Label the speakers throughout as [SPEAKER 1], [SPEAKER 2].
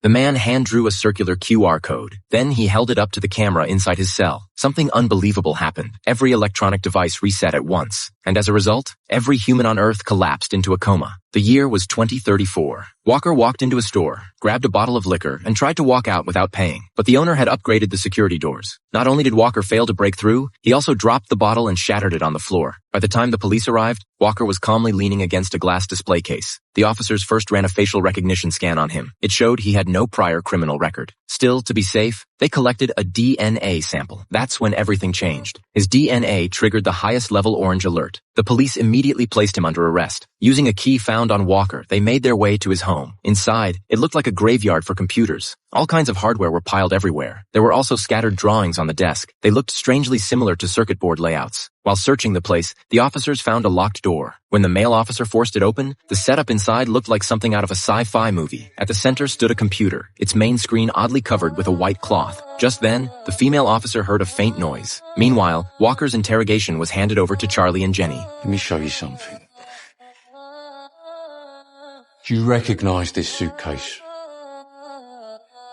[SPEAKER 1] The man hand-drew a circular QR code. Then he held it up to the camera inside his cell. Something unbelievable happened. Every electronic device reset at once. And as a result, every human on Earth collapsed into a coma. The year was 2034. Walker walked into a store, grabbed a bottle of liquor, and tried to walk out without paying. But the owner had upgraded the security doors. Not only did Walker fail to break through, he also dropped the bottle and shattered it on the floor. By the time the police arrived, Walker was calmly leaning against a glass display case. The officers first ran a facial recognition scan on him. It showed he had no prior criminal record. Still, to be safe, they collected a DNA sample. That's when everything changed. His DNA triggered the highest level orange alert. The police immediately placed him under arrest. Using a key found on Walker, they made their way to his home. Inside, it looked like a graveyard for computers. All kinds of hardware were piled everywhere. There were also scattered drawings on the desk. They looked strangely similar to circuit board layouts. While searching the place, the officers found a locked door. When the male officer forced it open, the setup inside looked like something out of a sci-fi movie. At the center stood a computer, its main screen oddly covered with a white cloth. Just then, the female officer heard a faint noise. Meanwhile, Walker's interrogation was handed over to Charlie and Jenny.
[SPEAKER 2] Let me show you something. Do you recognize this suitcase?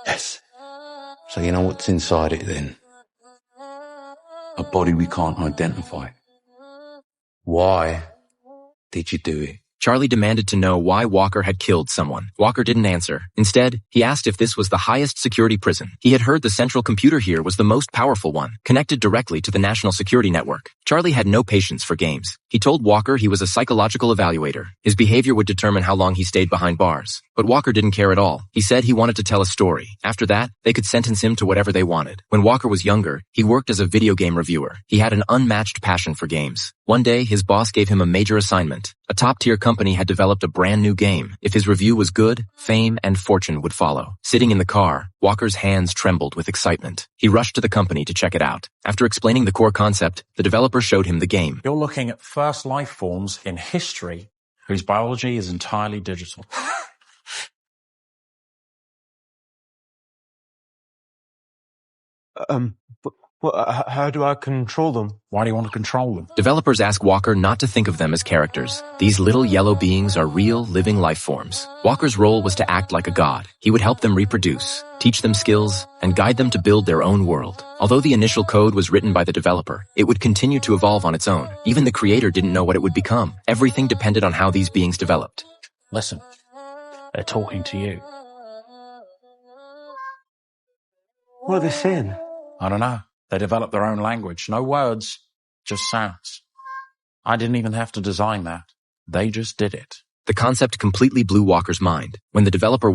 [SPEAKER 3] Yes.
[SPEAKER 2] So you know what's inside it then? A body we can't identify. Why did you do it?
[SPEAKER 1] Charlie demanded to know why Walker had killed someone. Walker didn't answer. Instead, he asked if this was the highest security prison. He had heard the central computer here was the most powerful one, connected directly to the national security network. Charlie had no patience for games. He told Walker he was a psychological evaluator. His behavior would determine how long he stayed behind bars. But Walker didn't care at all. He said he wanted to tell a story. After that, they could sentence him to whatever they wanted. When Walker was younger, he worked as a video game reviewer. He had an unmatched passion for games. One day, his boss gave him a major assignment. A top-tier company had developed a brand new game. If his review was good, fame and fortune would follow. Sitting in the car, Walker's hands trembled with excitement. He rushed to the company to check it out. After explaining the core concept, the developer showed him the game.
[SPEAKER 4] You're looking at first life forms in history whose biology is entirely digital.
[SPEAKER 3] How do I control them?
[SPEAKER 4] Why do you want to control them?
[SPEAKER 1] Developers ask Walker not to think of them as characters. These little yellow beings are real, living life forms. Walker's role was to act like a god. He would help them reproduce, teach them skills, and guide them to build their own world. Although the initial code was written by the developer, it would continue to evolve on its own. Even the creator didn't know what it would become. Everything depended on how these beings developed.
[SPEAKER 4] Listen, they're talking to you.
[SPEAKER 3] What are they saying?
[SPEAKER 4] I don't know. They developed their own language. No words, just sounds. I didn't even have to design that. They just did it.
[SPEAKER 1] The concept completely blew Walker's mind. When the developer